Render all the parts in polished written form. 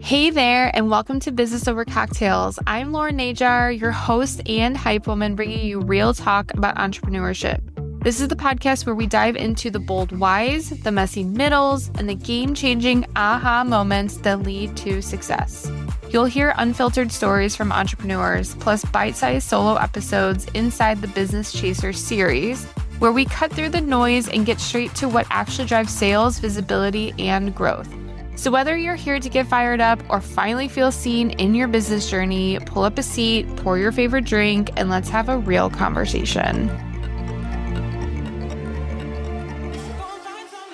Hey there, and welcome to Business Over Cocktails. I'm Lauren Najar, your host and hype woman, bringing you real talk about entrepreneurship. This is the podcast where we dive into the bold whys, the messy middles, and the game-changing aha moments that lead to success. You'll hear unfiltered stories from entrepreneurs, plus bite-sized solo episodes inside the Business Chaser series, where we cut through the noise and get straight to what actually drives sales, visibility, and growth. So whether you're here to get fired up or finally feel seen in your business journey, pull up a seat, pour your favorite drink, and let's have a real conversation.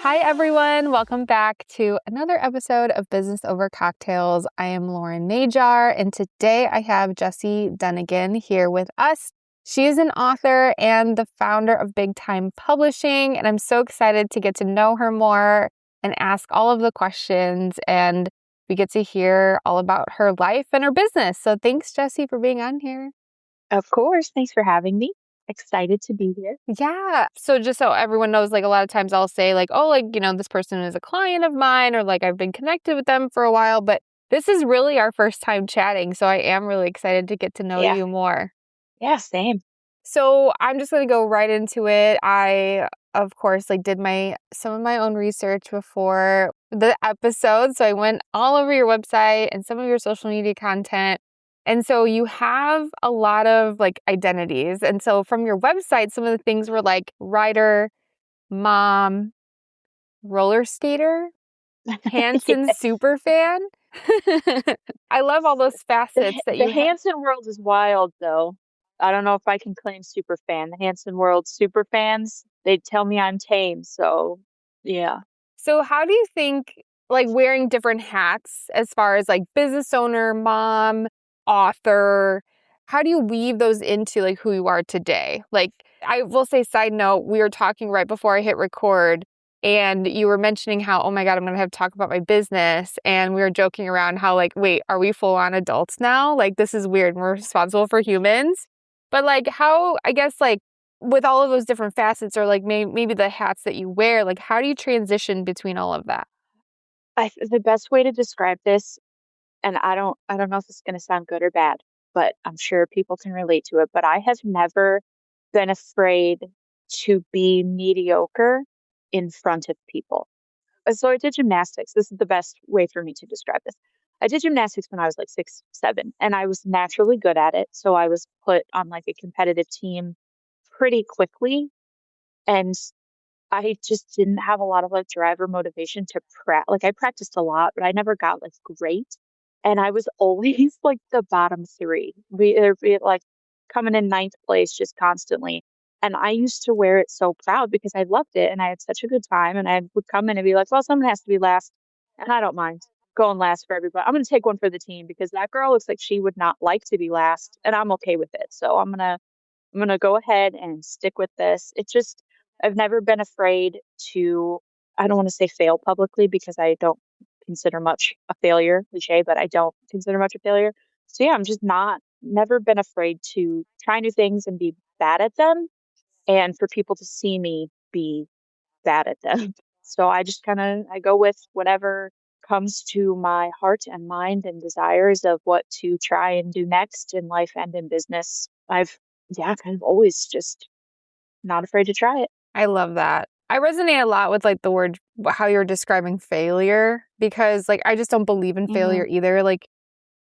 Hi, everyone. Welcome back to another episode of Business Over Cocktails. I am Lauren Najar, and today I have Jessi Dunnagan here with us. She is an author and the founder of Big Time Publishing, and I'm so excited to get to know her more and ask all of the questions, and we get to hear all about her life and her business. So thanks, Jessi, for being on here. Of course. Thanks for having me. Excited to be here. Yeah. So just so everyone knows, a lot of times I'll say this person is a client of mine, or I've been connected with them for a while, but this is really our first time chatting. So I am really excited to get to know you more. Yeah, same. So I'm just going to go right into it. I, of course, did some of my own research before the episode. So I went all over your website and some of your social media content. And so you have a lot of identities. And so from your website, some of the things were writer, mom, roller skater, Hanson super fan. I love all those facets that you The Hanson world is wild, though. I don't know if I can claim super fan. The Hanson world super fans, they tell me I'm tame. So, yeah. So how do you think wearing different hats as far as business owner, mom, author, how do you weave those into who you are today? I will say, side note, we were talking right before I hit record and you were mentioning how, oh my God, I'm going to have to talk about my business. And we were joking around how wait, are we full on adults now? This is weird. We're responsible for humans. But how, I guess, with all of those different facets or maybe the hats that you wear, how do you transition between all of that? The best way to describe this, and I don't know if this is going to sound good or bad, but I'm sure people can relate to it, but I have never been afraid to be mediocre in front of people. So I did gymnastics. This is the best way for me to describe this. I did gymnastics when I was 6, 7, and I was naturally good at it. So I was put on a competitive team pretty quickly. And I just didn't have a lot of drive or motivation to practice. I practiced a lot, but I never got great. And I was always the bottom 3. It'd be coming in 9th place just constantly. And I used to wear it so proud because I loved it and I had such a good time. And I would come in and be like, well, someone has to be last. And I don't mind going last for everybody. I'm going to take one for the team because that girl looks like she would not like to be last. And I'm okay with it. So I'm going to go ahead and stick with this. It's just, I've never been afraid to, I don't want to say fail publicly because I don't consider much a failure, cliche, but I don't consider much a failure. So yeah, I'm just never been afraid to try new things and be bad at them and for people to see me be bad at them. So I just I go with whatever comes to my heart and mind and desires of what to try and do next in life and in business. I've always just not afraid to try it. I love that. I resonate a lot with the word, how you're describing failure, because I just don't believe in failure either.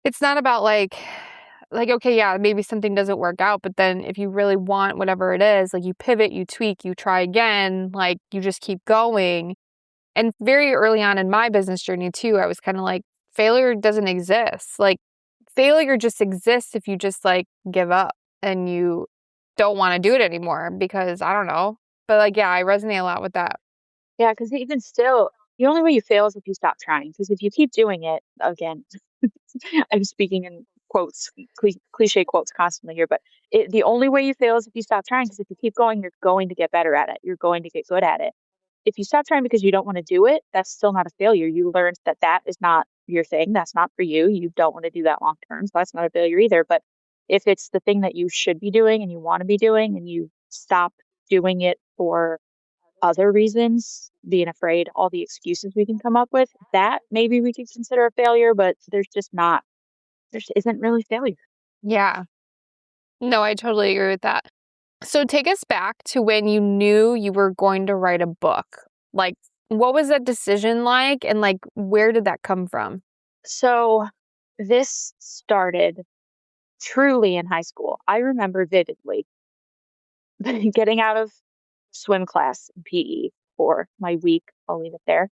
It's not about okay, yeah, maybe something doesn't work out, but then if you really want whatever it is, you pivot, you tweak, you try again, you just keep going. And very early on in my business journey too, I was kind of failure doesn't exist. Failure just exists if you just give up and you don't want to do it anymore because I don't know. But yeah, I resonate a lot with that. Yeah, because even still, the only way you fail is if you stop trying. Because if you keep doing it, again, I'm speaking in quotes, cliche quotes constantly here, but the only way you fail is if you stop trying. Because if you keep going, you're going to get better at it. You're going to get good at it. If you stop trying because you don't want to do it, that's still not a failure. You learned that is not your thing. That's not for you. You don't want to do that long term. So that's not a failure either. But if it's the thing that you should be doing and you want to be doing and you stop doing it for other reasons, being afraid, all the excuses we can come up with, that maybe we could consider a failure, but there just isn't really failure. Yeah. No, I totally agree with that. So take us back to when you knew you were going to write a book. Like, what was that decision like? And like, where did that come from? So this started truly in high school. I remember vividly getting out of swim class in PE for my week. I'll leave it there.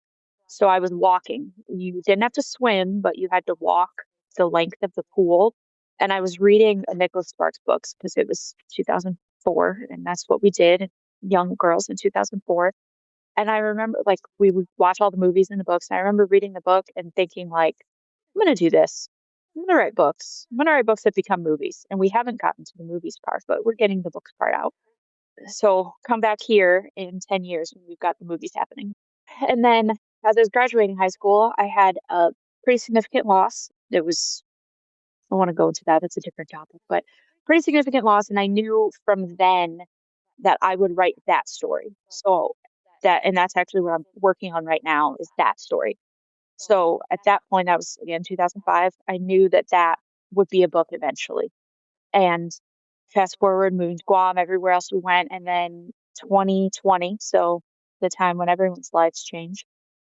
So I was walking. You didn't have to swim, but you had to walk the length of the pool. And I was reading a Nicholas Sparks books because it was 2004, and that's what we did, young girls in 2004. And I remember like we would watch all the movies and the books. And I remember reading the book and thinking like, I'm gonna do this. I'm gonna write books. I'm gonna write books that become movies. And we haven't gotten to the movies part, but we're getting the books part out. So come back here in 10 years when we've got the movies happening. And then as I was graduating high school, I had a pretty significant loss. It was, I want to go into that. It's a different topic, but pretty significant loss. And I knew from then that I would write that story. So and that's actually what I'm working on right now is that story. So at that point, that was again 2005. I knew that that would be a book eventually. And fast forward, moving to Guam, everywhere else we went, and then 2020, so the time when everyone's lives change,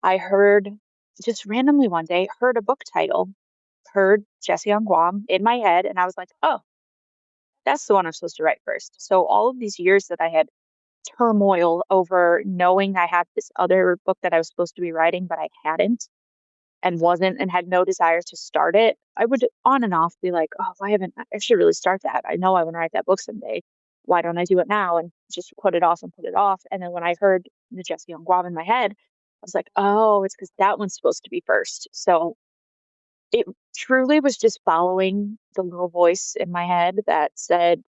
I heard just randomly one day, heard a book title, heard Jessi on Guam in my head, and I was like, oh, that's the one I'm supposed to write first. So all of these years that I had turmoil over knowing I had this other book that I was supposed to be writing, but I hadn't and wasn't and had no desire to start it, I would on and off be like, oh, why haven't I should really start that? I know I want to write that book someday. Why don't I do it now? And just put it off and put it off. And then when I heard the Jessi on Guam in my head, I was like, oh, it's because that one's supposed to be first. So it truly was just following the little voice in my head that said,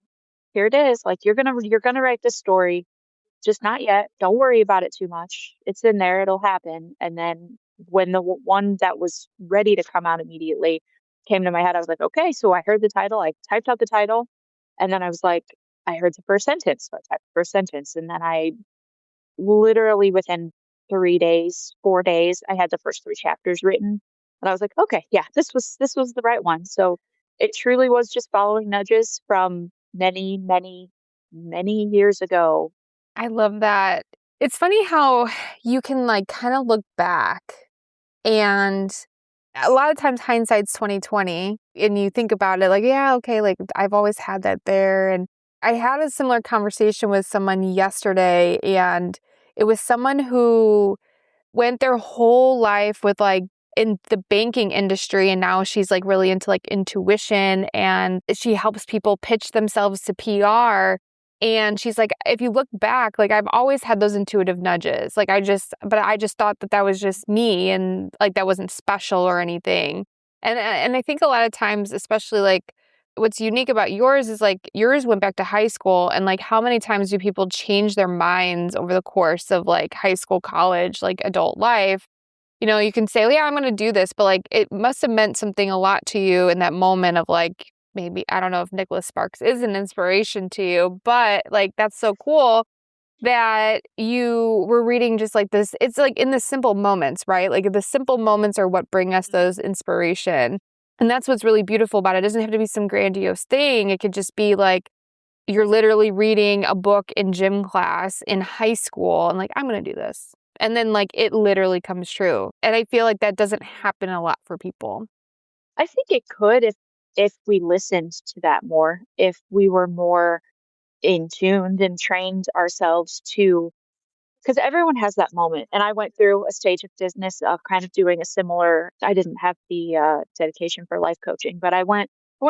here it is. Like you're gonna write this story, just not yet. Don't worry about it too much. It's in there. It'll happen. And then when the one that was ready to come out immediately came to my head, I was like, okay. So I heard the title. I typed out the title, and then I was like, I heard the first sentence. So I typed the first sentence, and then I literally within 3 days, 4 days, I had the first three chapters written, and I was like, okay, yeah, this was the right one. So it truly was just following nudges from many, many, many years ago. I love that. It's funny how you can like kind of look back and a lot of times hindsight's 2020 and you think about it like, yeah, okay, like I've always had that there. And I had a similar conversation with someone yesterday, and it was someone who went their whole life with like in the banking industry, and now she's like really into like intuition, and she helps people pitch themselves to PR. And she's like, if you look back, like I've always had those intuitive nudges. Like but I just thought that that was just me, and like that wasn't special or anything. And I think a lot of times, especially like what's unique about yours is like yours went back to high school, and like how many times do people change their minds over the course of like high school, college, like adult life? You know, you can say, yeah, I'm going to do this, but like it must have meant something a lot to you in that moment of like, maybe, I don't know if Nicholas Sparks is an inspiration to you, but like that's so cool that you were reading just like this. It's like in the simple moments, right? Like the simple moments are what bring us those inspiration. And that's what's really beautiful about it. It doesn't have to be some grandiose thing. It could just be like you're literally reading a book in gym class in high school and like, I'm going to do this. And then like it literally comes true. And I feel like that doesn't happen a lot for people. I think it could if we listened to that more, if we were more in tuned and trained ourselves to, because everyone has that moment. And I went through a stage of business of kind of doing a similar, I didn't have the dedication for life coaching, but I went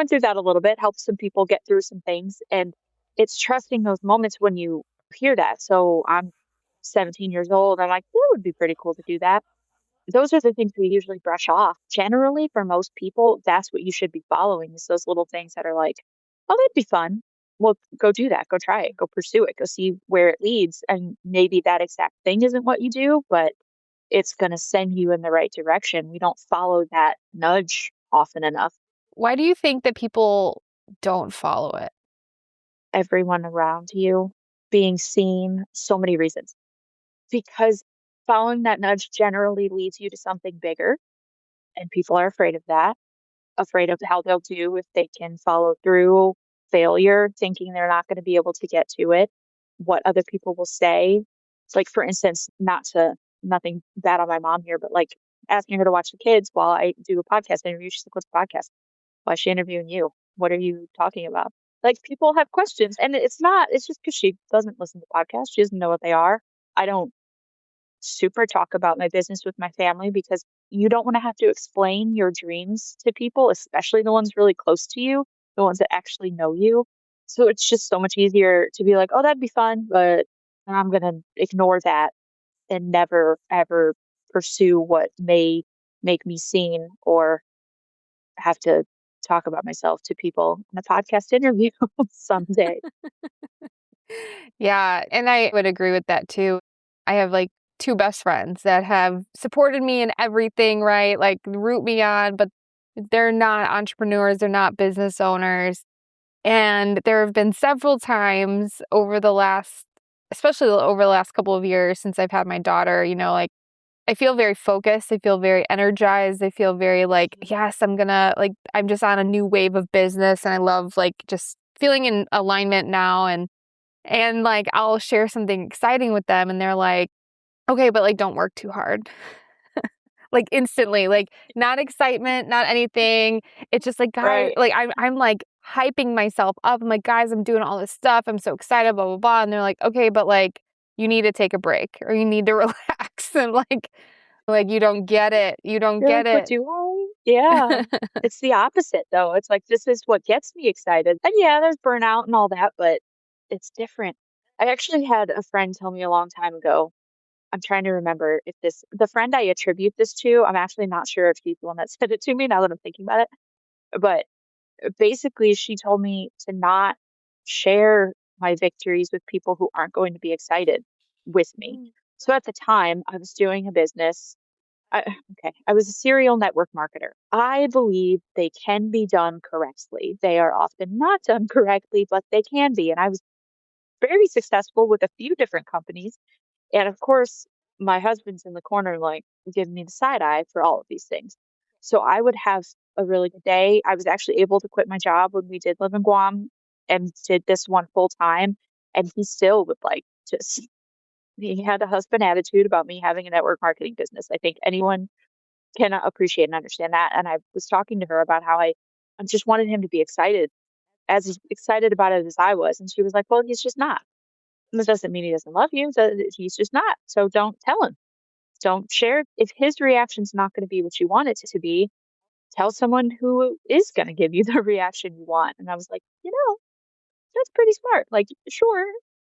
through that a little bit, helped some people get through some things. And it's trusting those moments when you hear that. So I'm 17 years old. I'm like, that would be pretty cool to do that. Those are the things we usually brush off. Generally, for most people, that's what you should be following is those little things that are like, oh, that'd be fun. Well, go do that. Go try it. Go pursue it. Go see where it leads. And maybe that exact thing isn't what you do, but it's going to send you in the right direction. We don't follow that nudge often enough. Why do you think that people don't follow it? Everyone around you being seen, so many reasons. Because following that nudge generally leads you to something bigger, and people are afraid of that, afraid of how they'll do if they can follow through, failure, thinking they're not going to be able to get to it, what other people will say. It's like, for instance, nothing bad on my mom here, but like asking her to watch the kids while I do a podcast interview. She's like, "What's a podcast? Why is she interviewing you? What are you talking about?" Like, people have questions, and it's just because she doesn't listen to podcasts. She doesn't know what they are. I don't super talk about my business with my family because you don't want to have to explain your dreams to people, especially the ones really close to you, the ones that actually know you. So it's just so much easier to be like, "Oh, that'd be fun," but I'm going to ignore that and never ever pursue what may make me seen or have to talk about myself to people in a podcast interview someday. Yeah, and I would agree with that too. I have like two best friends that have supported me in everything, right? Like root me on, but they're not entrepreneurs, they're not business owners. And there have been several times especially over the last couple of years since I've had my daughter, like I feel very focused. I feel very energized. I feel very like, yes, I'm just on a new wave of business and I love like just feeling in alignment now. And like, I'll share something exciting with them and they're like, okay, but like, don't work too hard. Like instantly, like not excitement, not anything. It's just like, guys, Right. like I'm like hyping myself up. I'm like, guys, I'm doing all this stuff. I'm so excited, blah, blah, blah. And they're like, okay, but like you need to take a break or you need to relax. And like you don't get it. You don't You're get like, "What it. do I?" Yeah. It's the opposite though. It's like, this is what gets me excited. And yeah, there's burnout and all that, but it's different. I actually had a friend tell me a long time ago. I'm trying to remember if the friend I attribute this to, I'm actually not sure if he's the one that said it to me now that I'm thinking about it. But basically, she told me to not share my victories with people who aren't going to be excited with me. Mm. So at the time, I was doing a business. I, okay, I was a serial network marketer. I believe they can be done correctly. They are often not done correctly, but they can be. And I was very successful with a few different companies. And of course, my husband's in the corner, like giving me the side eye for all of these things. So I would have a really good day. I was actually able to quit my job when we did live in Guam and did this one full time. And he still would like just, he had a husband attitude about me having a network marketing business. I think anyone can appreciate and understand that. And I was talking to her about how I just wanted him to be excited, as excited about it as I was. And she was like, "Well, he's just not. That doesn't mean he doesn't love you. He's just not. So don't tell him. Don't share. If his reaction's not going to be what you want it to be, tell someone who is going to give you the reaction you want." And I was like, that's pretty smart. Like, sure.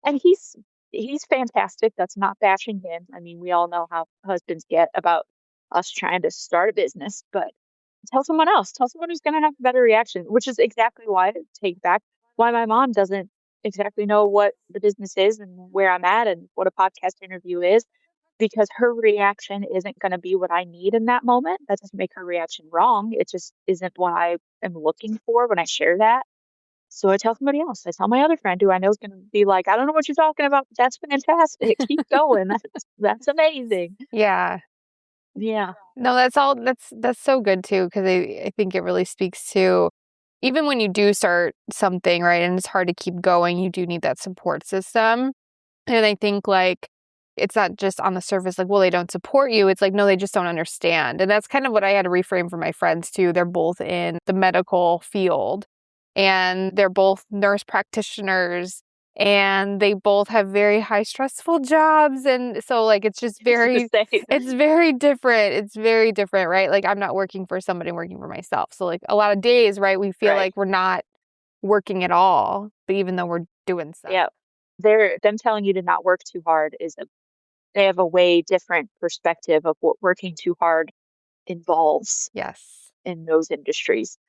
And he's fantastic. That's not bashing him. I mean, we all know how husbands get about us trying to start a business, but tell someone else. Tell someone who's going to have a better reaction, which is exactly why my mom doesn't exactly know what the business is and where I'm at and what a podcast interview is, because her reaction isn't going to be what I need in that moment. That doesn't make her reaction wrong. It just isn't what I am looking for when I share that. So I tell somebody else. I tell my other friend who I know is going to be like, "I don't know what you're talking about, but that's fantastic. Keep going. That's amazing." Yeah. Yeah. No, that's so good too, because I think it really speaks to even when you do start something, right, and it's hard to keep going, you do need that support system. And I think like it's not just on the surface, like, well, they don't support you. It's like, no, they just don't understand. And that's kind of what I had to reframe for my friends too. They're both in the medical field and they're both nurse practitioners and they both have very high stressful jobs. And so like, it's just I was going to say. it's very different. It's very different, right? Like I'm not working for somebody, I'm working for myself. So like a lot of days, right, we feel Right. like we're not working at all, but even though we're doing stuff. Yeah. Them telling you to not work too hard they have a way different perspective of what working too hard involves Yes. in those industries.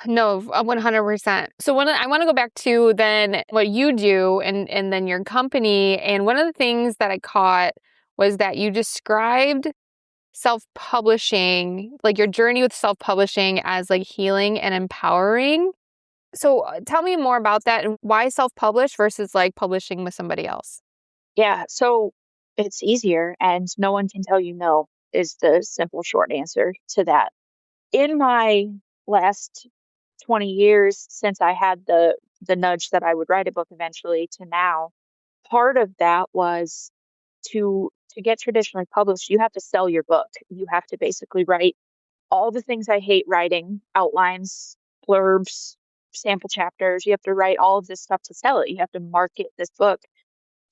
No, 100%. So I want to go back to then what you do and then your company. And one of the things that I caught was that you described self-publishing, like your journey with self-publishing as like healing and empowering. So tell me more about that and why self-publish versus like publishing with somebody else. Yeah. So It's easier, and no one can tell you no, is the simple short answer to that. In my last 20 years since I had the nudge that I would write a book eventually to now, part of that was to get traditionally published, you have to sell your book. You have to basically write all the things I hate writing, outlines, blurbs, sample chapters. You have to write all of this stuff to sell it. You have to market this book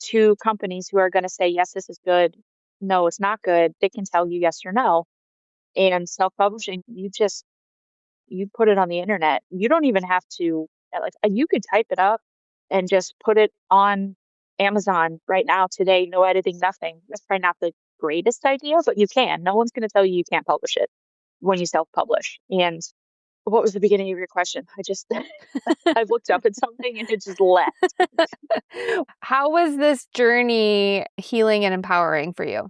to companies who are going to say, yes, this is good. No, it's not good. They can tell you yes or no. And self-publishing, you put it on the internet. You don't even have to you could type it up and just put it on Amazon right now today, no editing, nothing. That's probably not the greatest idea, but you can. No one's going to tell you you can't publish it when you self-publish. And what was the beginning of your question? I just I looked up at something and it just left. How was this journey healing and empowering for you?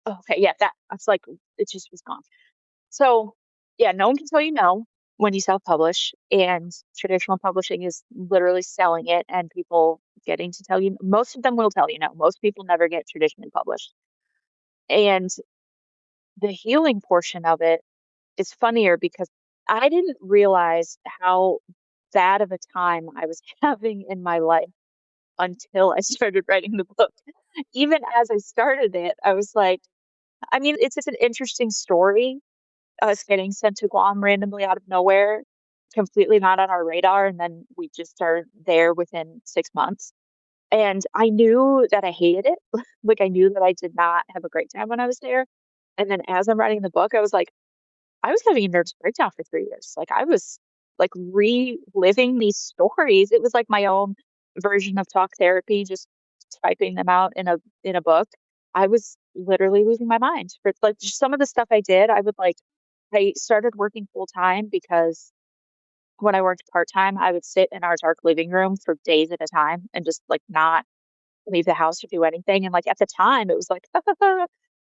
Okay, yeah, that's like it just was gone. So, yeah, no one can tell you no when you self-publish, and traditional publishing is literally selling it and people getting to tell you. Most of them will tell you no. Most people never get traditionally published. And the healing portion of it is funnier because I didn't realize how bad of a time I was having in my life until I started writing the book. Even as I started it, I was like, I mean, it's just an interesting story, us getting sent to Guam randomly out of nowhere, completely not on our radar, and then we just are there within 6 months. And I knew that I hated it. Like, I knew that I did not have a great time when I was there. And then as I'm writing the book, I was like, I was having a nervous breakdown for 3 years. Like, I was, like, reliving these stories. It was like my own version of talk therapy, just typing them out in a book. I was literally losing my mind for, like, just some of the stuff I did. I started working full time because when I worked part time, I would sit in our dark living room for days at a time and just like not leave the house or do anything. And like at the time, it was like,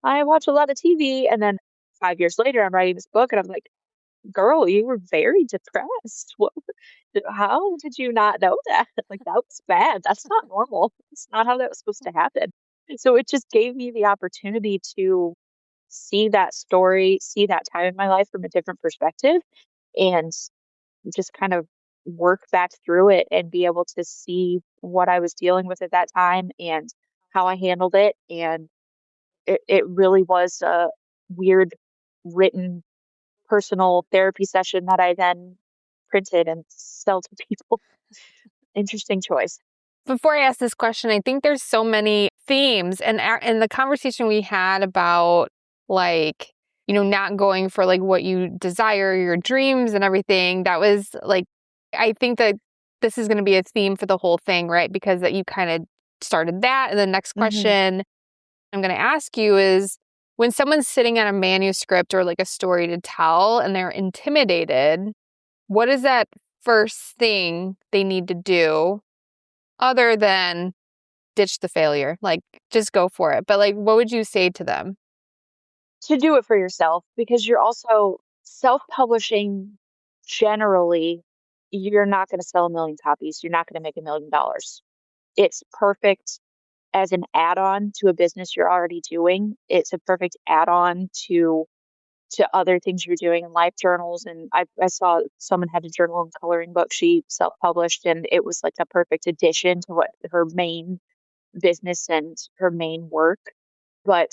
I watch a lot of TV. And then 5 years later, I'm writing this book and I'm like, girl, you were very depressed. How did you not know that? Like, that was bad. That's not normal. It's not how that was supposed to happen. So it just gave me the opportunity to see that story, see that time in my life from a different perspective, and just kind of work back through it and be able to see what I was dealing with at that time and how I handled it. And it really was a weird written personal therapy session that I then printed and sell to people. Interesting choice. Before I ask this question, I think there's so many themes and the conversation we had about like, not going for like what you desire, your dreams and everything. That was like, I think that this is going to be a theme for the whole thing, right? Because that you kind of started that. And the next question I'm going to ask you is when someone's sitting on a manuscript or like a story to tell and they're intimidated, what is that first thing they need to do other than ditch the failure? Like, just go for it. But like, what would you say to them? To do it for yourself, because you're also self-publishing generally, you're not going to sell 1 million copies. You're not going to make $1 million. It's perfect as an add-on to a business you're already doing. It's a perfect add-on to other things you're doing in life, journals. And I saw someone had a journal and coloring book she self-published, and it was like a perfect addition to what her main business and her main work. But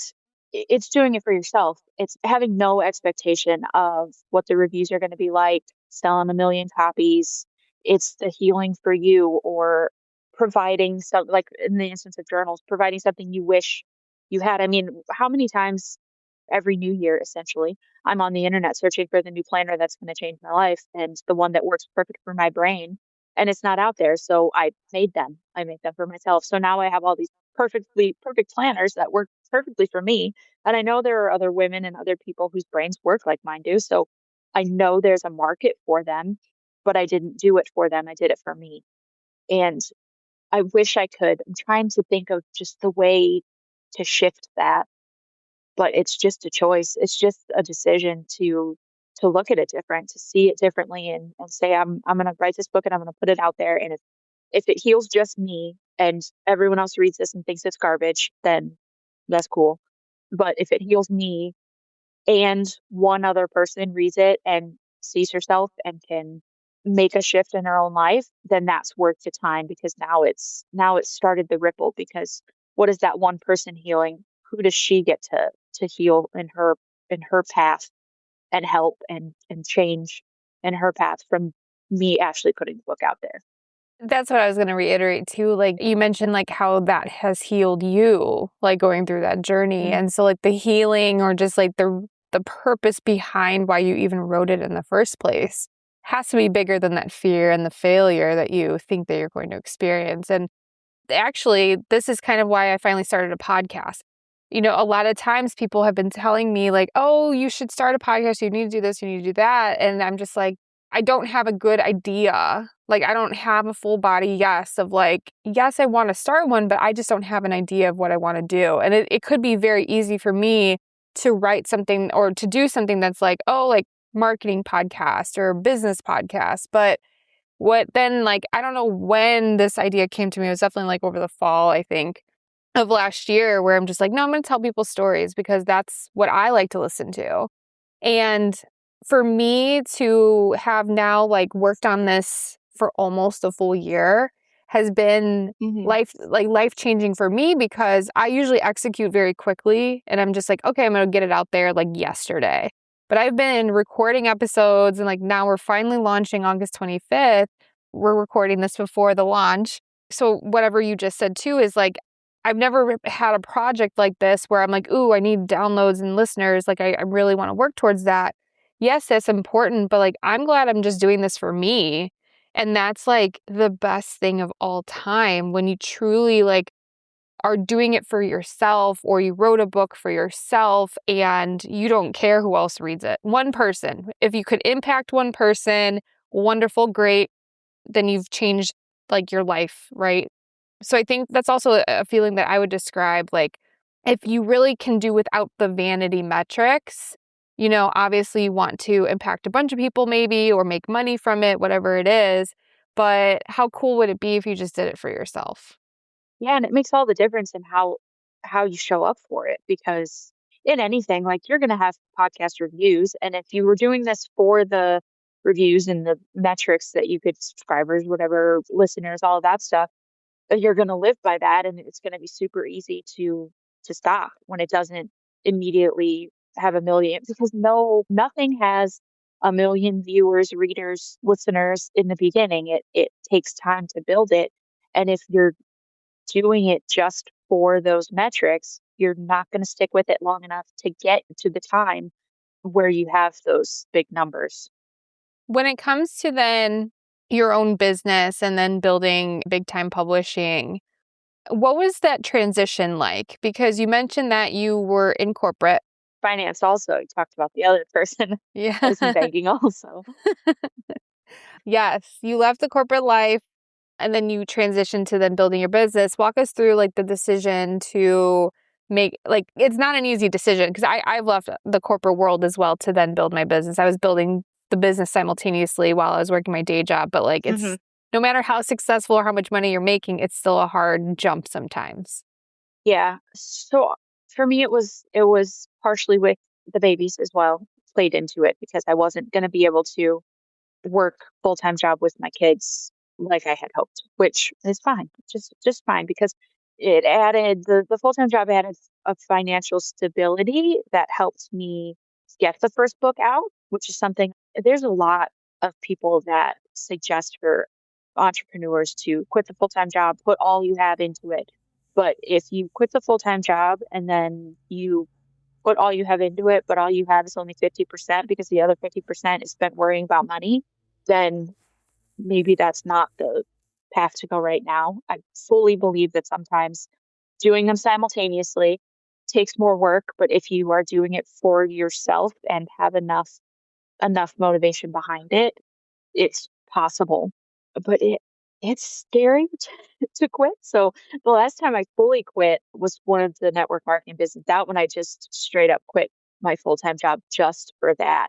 it's doing it for yourself. It's having no expectation of what the reviews are going to be like, selling 1 million copies. It's the healing for you, or providing some, like in the instance of journals, providing something you wish you had. I mean, how many times every new year, essentially, I'm on the internet searching for the new planner that's going to change my life and the one that works perfect for my brain. And it's not out there. So I made them. I made them for myself. So now I have all these perfect planners that work perfectly for me. And I know there are other women and other people whose brains work like mine do. So I know there's a market for them, but I didn't do it for them. I did it for me. And I wish I could. I'm trying to think of just the way to shift that, but it's just a choice. It's just a decision to look at it different, to see it differently, and say, I'm gonna write this book and I'm gonna put it out there. And if it heals just me and everyone else reads this and thinks it's garbage, then that's cool. But if it heals me and one other person reads it and sees herself and can make a shift in her own life, then that's worth the time, because now it's started the ripple. Because what is that one person healing? Who does she get to heal in her path and help and change in her path from me actually putting the book out there? That's what I was going to reiterate too. Like you mentioned, like how that has healed you, like going through that journey. Mhm. And so like the healing or just like the purpose behind why you even wrote it in the first place has to be bigger than that fear and the failure that you think that you're going to experience. And actually, this is kind of why I finally started a podcast. You know, a lot of times people have been telling me like, oh, you should start a podcast. You need to do this. You need to do that. And I'm just like, I don't have a good idea. Like, I don't have a full body yes of like, yes, I want to start one, but I just don't have an idea of what I want to do. And it could be very easy for me to write something or to do something that's like, oh, like marketing podcast or business podcast. But what then, like, I don't know when this idea came to me. It was definitely like over the fall, I think, of last year, where I'm just like, no, I'm going to tell people stories because that's what I like to listen to. And for me to have now like worked on this for almost a full year has been Mhm. life changing for me, because I usually execute very quickly and I'm just like, okay, I'm going to get it out there like yesterday. But I've been recording episodes and like now we're finally launching August 25th. We're recording this before the launch. So whatever you just said too is like, I've never had a project like this where I'm like, ooh, I need downloads and listeners. Like, I really want to work towards that. Yes, that's important, but like, I'm glad I'm just doing this for me. And that's like the best thing of all time, when you truly like are doing it for yourself, or you wrote a book for yourself and you don't care who else reads it. One person, if you could impact one person, wonderful, great, then you've changed like your life, right? So I think that's also a feeling that I would describe, like, if you really can do without the vanity metrics, you know, obviously you want to impact a bunch of people maybe, or make money from it, whatever it is. But how cool would it be if you just did it for yourself? Yeah, and it makes all the difference in how you show up for it, because in anything, like, you're gonna have podcast reviews, and if you were doing this for the reviews and the metrics that you get, subscribers, whatever, listeners, all of that stuff, you're gonna live by that, and it's gonna be super easy to stop when it doesn't immediately have a million, because nothing has a million viewers, readers, listeners in the beginning. It takes time to build it. And if you're doing it just for those metrics, you're not going to stick with it long enough to get to the time where you have those big numbers. When it comes to then your own business and then building big time publishing, what was that transition like? Because you mentioned that you were in corporate. Finance also, you talked about the other person. I Yeah. was in banking also. Yes, you left the corporate life and then you transitioned to then building your business. Walk us through like the decision to make, like, it's not an easy decision, because I've left the corporate world as well to then build my business. I was building the business simultaneously while I was working my day job, but like Hmm. it's no matter how successful or how much money you're making, it's still a hard jump sometimes. Yeah. So for me, it was partially with the babies as well, played into it, because I wasn't going to be able to work full-time job with my kids like I had hoped, which is fine, just fine, because it added the full-time job added a financial stability that helped me get the first book out, which is something. There's a lot of people that suggest for entrepreneurs to quit the full-time job, put all you have into it. But if you quit the full-time job and then you put all you have into it, but all you have is only 50% because the other 50% is spent worrying about money, then maybe that's not the path to go right now. I fully believe that sometimes doing them simultaneously takes more work, but if you are doing it for yourself and have enough motivation behind it, it's possible. But it's scary to quit. So the last time I fully quit was one of the network marketing business. That one I just straight up quit my full-time job just for that.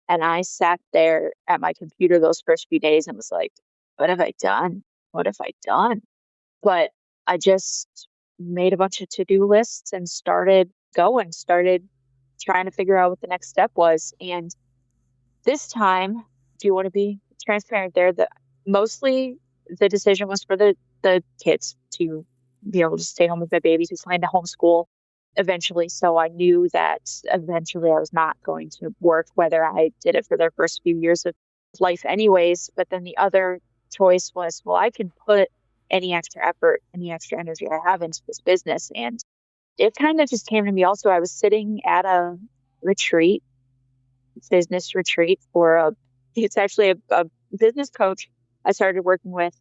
And I sat there at my computer those first few days and was like, what have I done? What have I done? But I just made a bunch of to-do lists and started trying to figure out what the next step was. And this time, do you want to be transparent there? Mostly the decision was for the kids to be able to stay home with their babies. We planned to homeschool eventually. So I knew that eventually I was not going to work, whether I did it for their first few years of life anyways. But then the other choice was, well, I can put any extra effort, any extra energy I have into this business. And it kind of just came to me also. I was sitting at a retreat, business retreat it's actually a business coach I started working with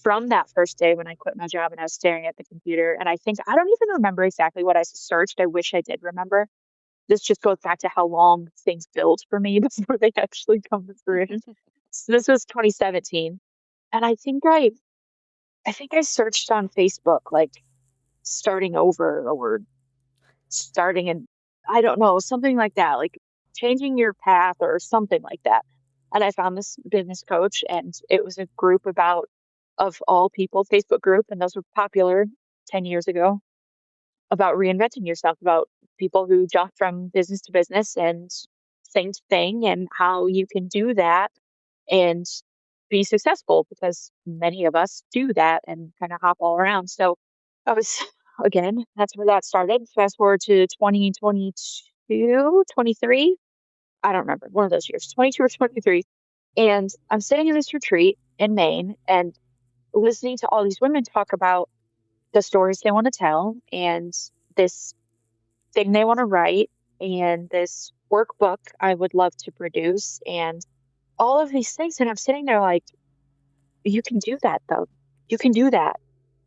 from that first day when I quit my job and I was staring at the computer. And I don't even remember exactly what I searched. I wish I did remember. This just goes back to how long things build for me before they actually come to fruition. So this was 2017. And I think I searched on Facebook, like starting over or starting in, I don't know, something like that, like changing your path or something like that. And I found this business coach, and it was a group of all people, Facebook group, and those were popular 10 years ago, about reinventing yourself, about people who jump from business to business and thing to thing, and how you can do that and be successful, because many of us do that and kind of hop all around. So I was, again, that's where that started. Fast forward to 2022, 23. I don't remember, one of those years, 22 or 23. And I'm sitting in this retreat in Maine and listening to all these women talk about the stories they want to tell and this thing they want to write and this workbook I would love to produce and all of these things. And I'm sitting there like, you can do that though. You can do that.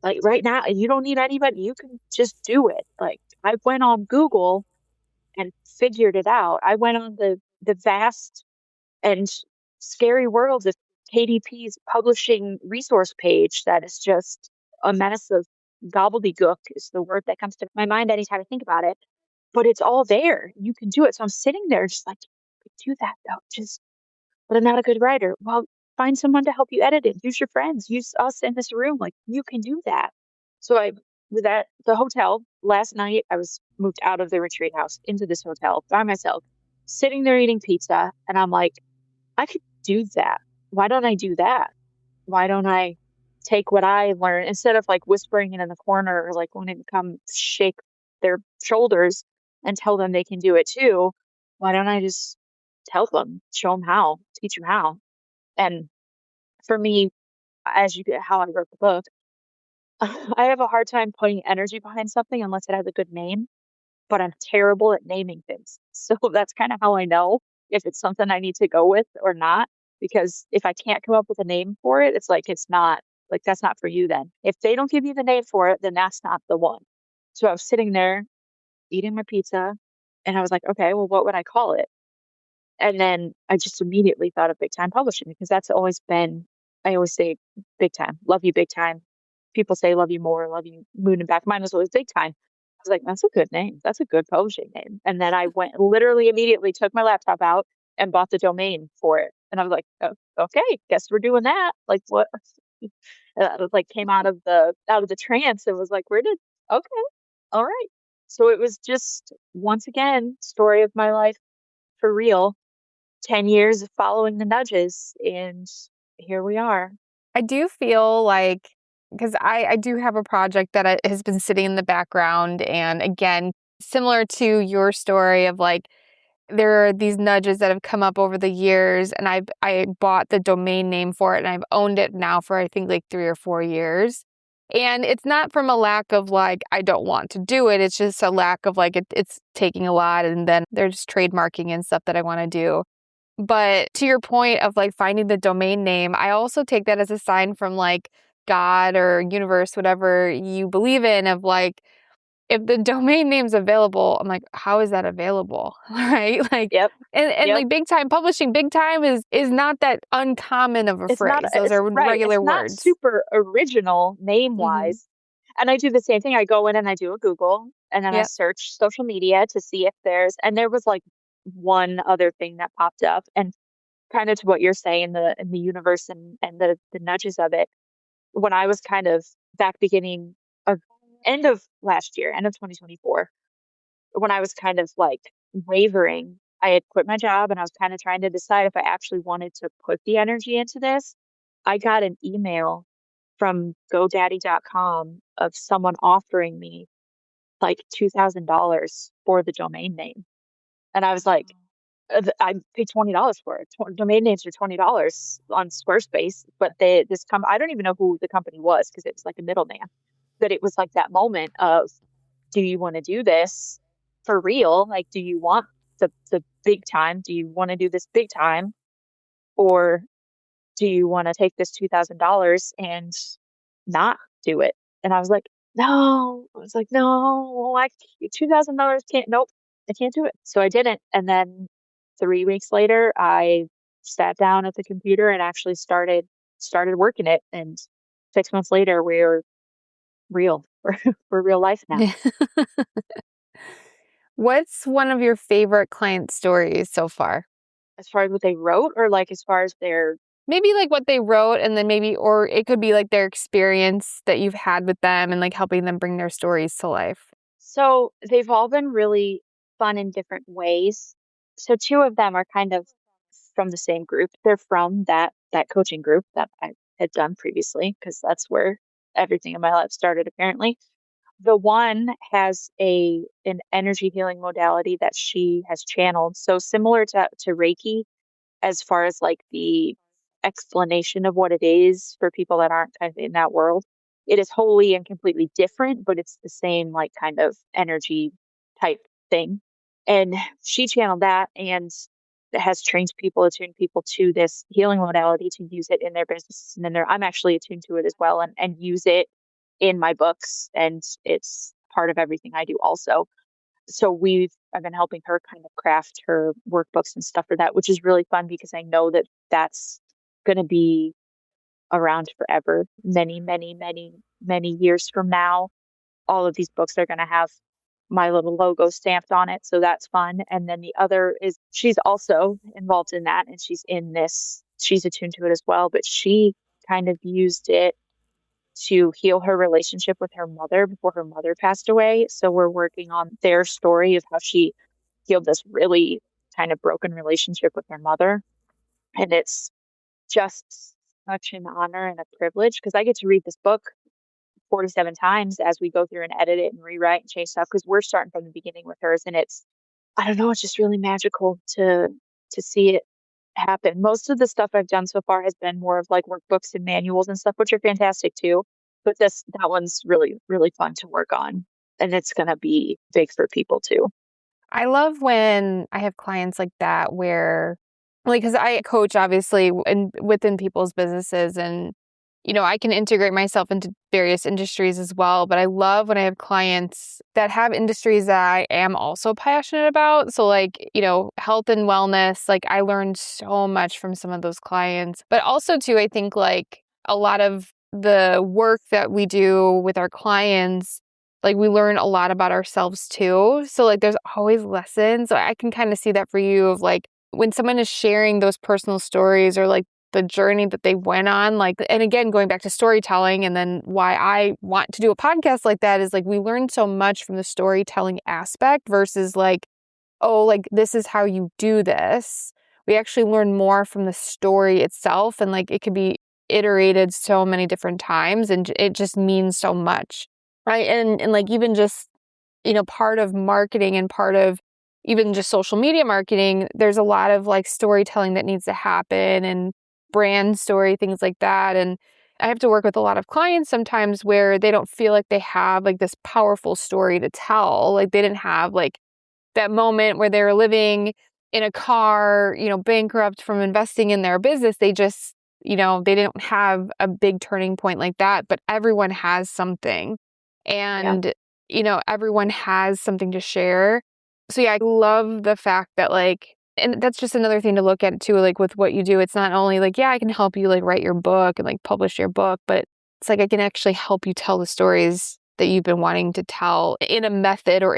Like right now, you don't need anybody. You can just do it. Like I went on Google and figured it out. I went on the vast and scary world of KDP's publishing resource page that is just a mess of gobbledygook is the word that comes to my mind anytime I think about it. But it's all there. You can do it. So I'm sitting there just like, do that though. But I'm not a good writer. Well, find someone to help you edit it. Use your friends. Use us in this room. Like you can do that. So I was at the hotel last night. I was moved out of the retreat house into this hotel by myself, sitting there eating pizza. And I'm like, I could do that. Why don't I do that? Why don't I take what I learned instead of like whispering it in the corner or like wanting to come shake their shoulders and tell them they can do it too? Why don't I just tell them, show them how, teach them how? And for me, how I wrote the book, I have a hard time putting energy behind something unless it has a good name, but I'm terrible at naming things. So that's kind of how I know if it's something I need to go with or not. Because if I can't come up with a name for it, it's like, it's not like, that's not for you then. If they don't give you the name for it, then that's not the one. So I was sitting there eating my pizza and I was like, okay, well, what would I call it? And then I just immediately thought of Big Time Publishing because that's always been, I always say big time, love you big time. People say love you more, love you moon and back. Mine was always big time. I was like, that's a good name. That's a good publishing name. And then I went literally immediately took my laptop out and bought the domain for it. And I was like, oh, okay, guess we're doing that. Like what? I was like came out of the trance and was like, okay, all right. So it was just once again, story of my life for real. 10 years of following the nudges, and here we are. I do feel like, because I do have a project that has been sitting in the background, and again, similar to your story of like, there are these nudges that have come up over the years, and I bought the domain name for it, and I've owned it now for I think like 3 or 4 years. And it's not from a lack of like, I don't want to do it. It's just a lack of like, it's taking a lot, and then there's trademarking and stuff that I want to do. But to your point of like finding the domain name, I also take that as a sign from like God or universe, whatever you believe in, of like, if the domain name's available, I'm like, how is that available? Right? Like, Yep. And like Big Time Publishing, big time is not that uncommon of a phrase. Those are regular words. It's not super original name wise. And I do the same thing. I go in and I do a Google and then I search social media to see if and there was like one other thing that popped up, and kind of to what you're saying, in the universe and the nudges of it. When I was kind of back beginning of end of last year, end of 2024, when I was kind of like wavering. I had quit my job and I was kind of trying to decide if I actually wanted to put the energy into this. I got an email from GoDaddy.com of someone offering me like $2,000 for the domain name. And I was like, I paid $20 for it. Domain names are $20 on Squarespace, but I don't even know who the company was because it was like a middleman. But it was like that moment of, do you want to do this for real? Like, do you want the big time? Do you want to do this big time, or do you want to take this $2,000 and not do it? And I was like, no. I was like, no, $2,000 can't. Nope, I can't do it. So I didn't. And then 3 weeks later, I sat down at the computer and actually started working it. And 6 months later, we're real. We're real life now. What's one of your favorite client stories so far? As far as what they wrote, or like as far as their Maybe like what they wrote, and then maybe, or it could be like their experience that you've had with them and like helping them bring their stories to life. So they've all been really fun in different ways. So two of them are kind of from the same group. They're from that coaching group that I had done previously, because that's where everything in my life started, apparently. The one has an energy healing modality that she has channeled. So similar to Reiki, as far as like the explanation of what it is for people that aren't kind of in that world. It is wholly and completely different, but it's the same like kind of energy type thing. And she channeled that and has trained people, attuned people to this healing modality to use it in their business. And then I'm actually attuned to it as well, and use it in my books. And it's part of everything I do also. So I've been helping her kind of craft her workbooks and stuff for that, which is really fun because I know that that's going to be around forever. Many, many, many, many years from now, all of these books are going to have my little logo stamped on it. So that's fun. And then the other is, she's also involved in that, and she's attuned to it as well, but she kind of used it to heal her relationship with her mother before her mother passed away. So we're working on their story of how she healed this really kind of broken relationship with her mother. And it's just such an honor and a privilege because I get to read this book 47 times as we go through and edit it and rewrite and change stuff, because we're starting from the beginning with hers. And I don't know, it's just really magical to see it happen. Most of the stuff I've done so far has been more of like workbooks and manuals and stuff, which are fantastic too. But that one's really, really fun to work on. And it's going to be big for people too. I love when I have clients like that where, like, because I coach obviously within people's businesses, and I can integrate myself into various industries as well. But I love when I have clients that have industries that I am also passionate about. So like, health and wellness, like I learned so much from some of those clients. But also too, I think like a lot of the work that we do with our clients, like we learn a lot about ourselves too. So like there's always lessons. So I can kind of see that for you of like when someone is sharing those personal stories or like the journey that they went on, like, and again, going back to storytelling, and then why I want to do a podcast like that is like, we learn so much from the storytelling aspect versus like, oh, like this is how you do this. We actually learn more from the story itself, and like, it could be iterated so many different times, and it just means so much. Right. And like, even just, part of marketing and part of even just social media marketing, there's a lot of like storytelling that needs to happen, and brand story, things like that. And I have to work with a lot of clients sometimes where they don't feel like they have like this powerful story to tell. Like they didn't have like that moment where they were living in a car, bankrupt from investing in their business. They just, they didn't have a big turning point like that, but everyone has something. And, everyone has something to share. So yeah, I love the fact that like, and that's just another thing to look at too, like with what you do. It's not only like, yeah, I can help you like write your book and like publish your book, but it's like I can actually help you tell the stories that you've been wanting to tell in a method, or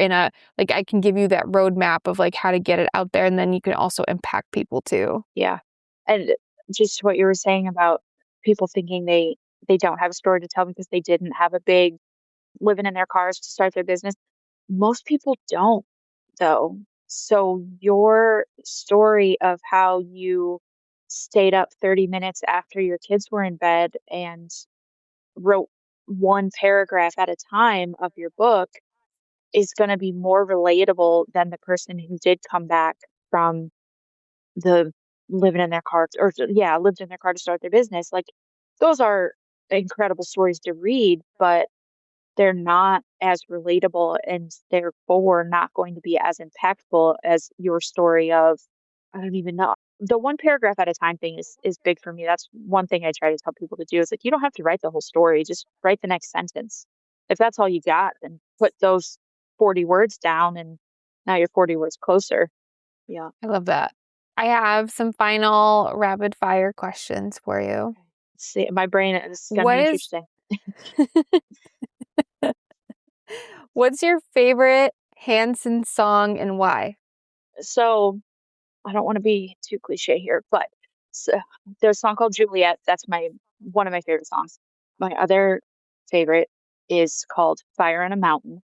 like I can give you that roadmap of like how to get it out there. And then you can also impact people too. Yeah. And just what you were saying about people thinking they don't have a story to tell because they didn't have a big living in their cars to start their business. Most people don't, though. So your story of how you stayed up 30 minutes after your kids were in bed and wrote one paragraph at a time of your book is going to be more relatable than the person who did come back from the living in their car or yeah, lived in their car to start their business. Like those are incredible stories to read, but they're not as relatable and therefore not going to be as impactful as your story of I don't even know. The one paragraph at a time thing is big for me. That's one thing I try to tell people to do is like you don't have to write the whole story, just write the next sentence. If that's all you got, then put those 40 words down and now you're 40 words closer. Yeah. I love that. I have some final rapid fire questions for you. See, my brain is gonna What be is interesting. What's your favorite Hanson song and why? So I don't want to be too cliche here, but so, there's a song called Juliet. That's my one of my favorite songs. My other favorite is called Fire on a Mountain.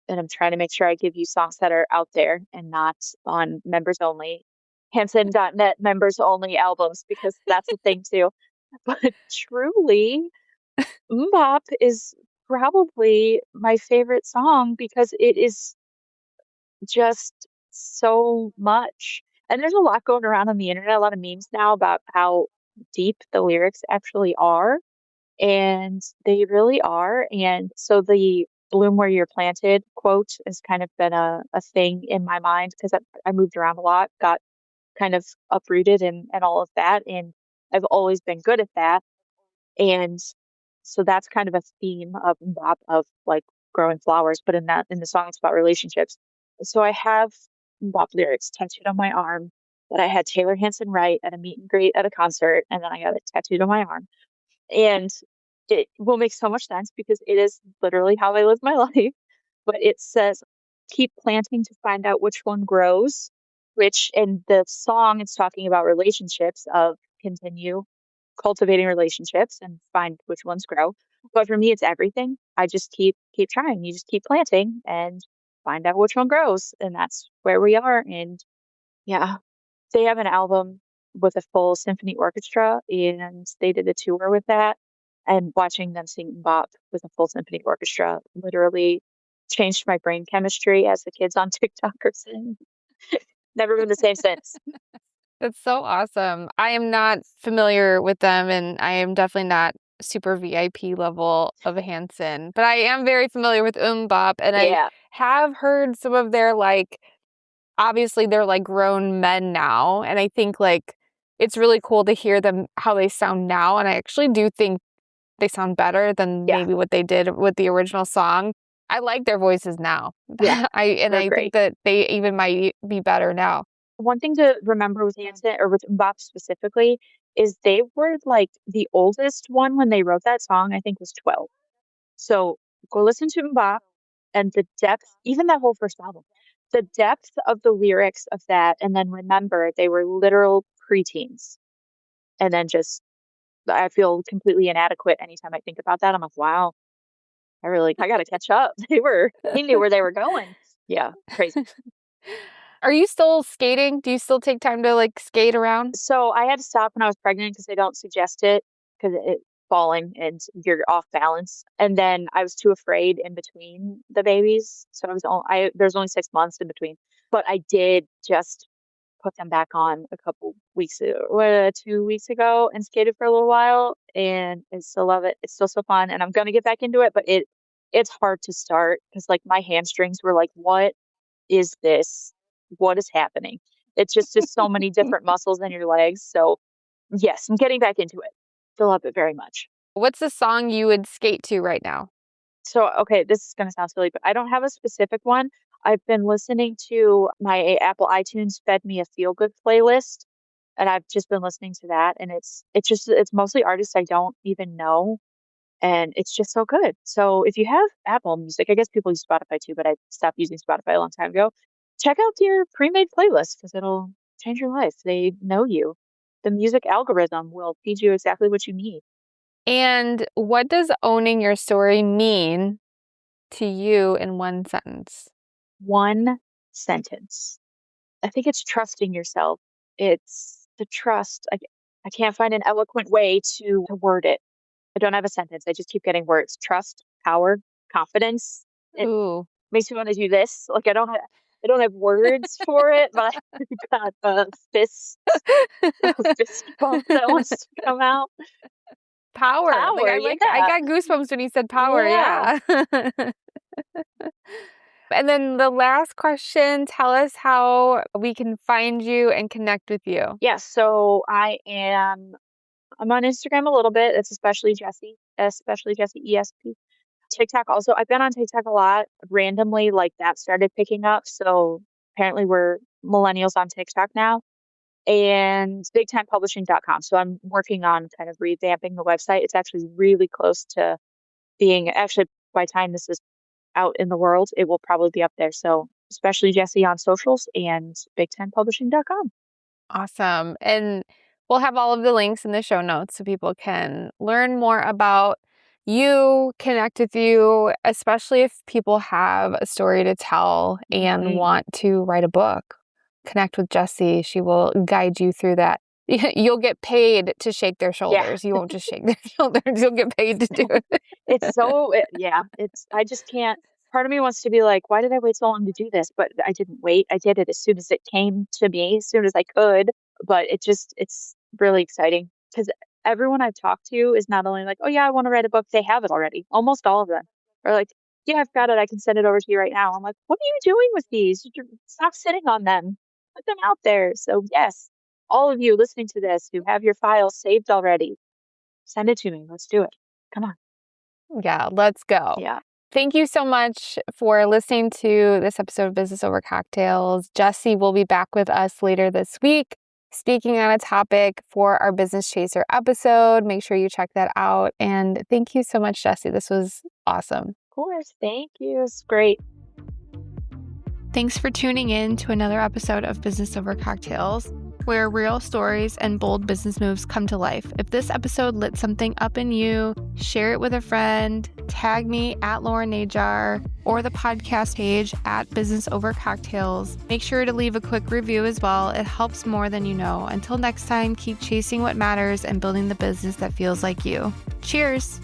And I'm trying to make sure I give you songs that are out there and not on members only, Hanson.net members only albums, because that's a thing too. But truly, Mbop is probably my favorite song because it is just so much. And there's a lot going around on the internet, a lot of memes now about how deep the lyrics actually are. And they really are. And so the bloom where you're planted quote has kind of been a thing in my mind because I moved around a lot, got kind of uprooted and all of that. And I've always been good at that. And so that's kind of a theme of bop of like growing flowers, but in the song it's about relationships. So I have bop lyrics tattooed on my arm that I had Taylor Hanson write at a meet and greet at a concert, and then I got it tattooed on my arm. And it will make so much sense because it is literally how I live my life. But it says, keep planting to find out which one grows, which in the song it's talking about relationships of continue cultivating relationships and find which ones grow. But for me, it's everything. I just keep trying. You just keep planting and find out which one grows, and that's where we are. And yeah, they have an album with a full symphony orchestra, and they did a tour with that. And watching them sing bop with a full symphony orchestra literally changed my brain chemistry, as the kids on TikTok are saying. Never been the same since. That's so awesome. I am not familiar with them, and I am definitely not super VIP level of a Hanson, but I am very familiar with Bop, and I Yeah. have heard some of their obviously they're like grown men now, and I think like it's really cool to hear them how they sound now, and I actually do think they sound better than Yeah. maybe what they did with the original song. I like their voices now. Yeah. I They're think great. that they even might be better now. One thing to remember with Hanson or with Mbop specifically is they were like the oldest one when they wrote that song, I think was 12. So go listen to Mbop and the depth, even that whole first album, the depth of the lyrics of that. And then remember, they were literal preteens. And then just, I feel completely inadequate anytime I think about that. I'm like, wow, I got to catch up. He knew where they were going. Yeah, crazy. Are you still skating? Do you still take time to skate around? So I had to stop when I was pregnant because they don't suggest it because it falling and you're off balance. And then I was too afraid in between the babies. So there's only 6 months in between, but I did just put them back on a couple weeks ago, 2 weeks ago and skated for a little while and I still love it. It's still so fun and I'm going to get back into it, but it's hard to start because like my hamstrings were like, what is this? What is happening? It's just so many different muscles in your legs. So yes, I'm getting back into it. Still love it very much. What's the song you would skate to right now? So, okay, this is going to sound silly, but I don't have a specific one. I've been listening to my Apple iTunes fed me a feel good playlist, and I've just been listening to that. And it's mostly artists I don't even know. And it's just so good. So if you have Apple Music, I guess people use Spotify too, but I stopped using Spotify a long time ago. Check out your pre-made playlist because it'll change your life. They know you. The music algorithm will feed you exactly what you need. And what does owning your story mean to you in one sentence? One sentence. I think it's trusting yourself. It's the trust. I can't find an eloquent way to word it. I don't have a sentence. I just keep getting words. Trust, power, confidence. It Ooh. makes me want to do this. Like I don't have words for it, but I got a fist bump that wants to come out. Power. Like Power, I yeah. got goosebumps when you said power. Yeah. Yeah. And then the last question, tell us how we can find you and connect with you. Yeah, so I'm on Instagram a little bit. It's especially Jessi ESP. TikTok also. I've been on TikTok a lot randomly, like that started picking up. So apparently we're millennials on TikTok now. And bigtimepublishing.com. So I'm working on kind of revamping the website. It's actually really close to being actually by the time this is out in the world, it will probably be up there. So especially Jessi on socials and bigtimepublishing.com. Awesome. And we'll have all of the links in the show notes so people can learn more about you, connect with you, especially if people have a story to tell and want to write a book. Connect with Jessi. She will guide you through that. You'll get paid to shake their shoulders. You won't just shake their shoulders. You'll get paid to do it. I just can't. Part of me wants to be like, why did I wait so long to do this? But I didn't wait. I did it as soon as it came to me, as soon as I could. But it's really exciting because everyone I've talked to is not only like, oh yeah, I want to write a book. They have it already. Almost all of them are like, yeah, I've got it. I can send it over to you right now. I'm like, what are you doing with these? Stop sitting on them. Put them out there. So yes, all of you listening to this who have your files saved already, send it to me. Let's do it. Come on. Yeah, let's go. Yeah. Thank you so much for listening to this episode of Business Over Cocktails. Jessi will be back with us later this week, speaking on a topic for our Business Chaser episode. Make sure you check that out. And thank you so much, Jessi. This was awesome. Of course. Thank you. It's great. Thanks for tuning in to another episode of Business Over Cocktails, where real stories and bold business moves come to life. If this episode lit something up in you, share it with a friend, tag me at Lauren Najar or the podcast page at Business Over Cocktails. Make sure to leave a quick review as well. It helps more than you know. Until next time, keep chasing what matters and building the business that feels like you. Cheers!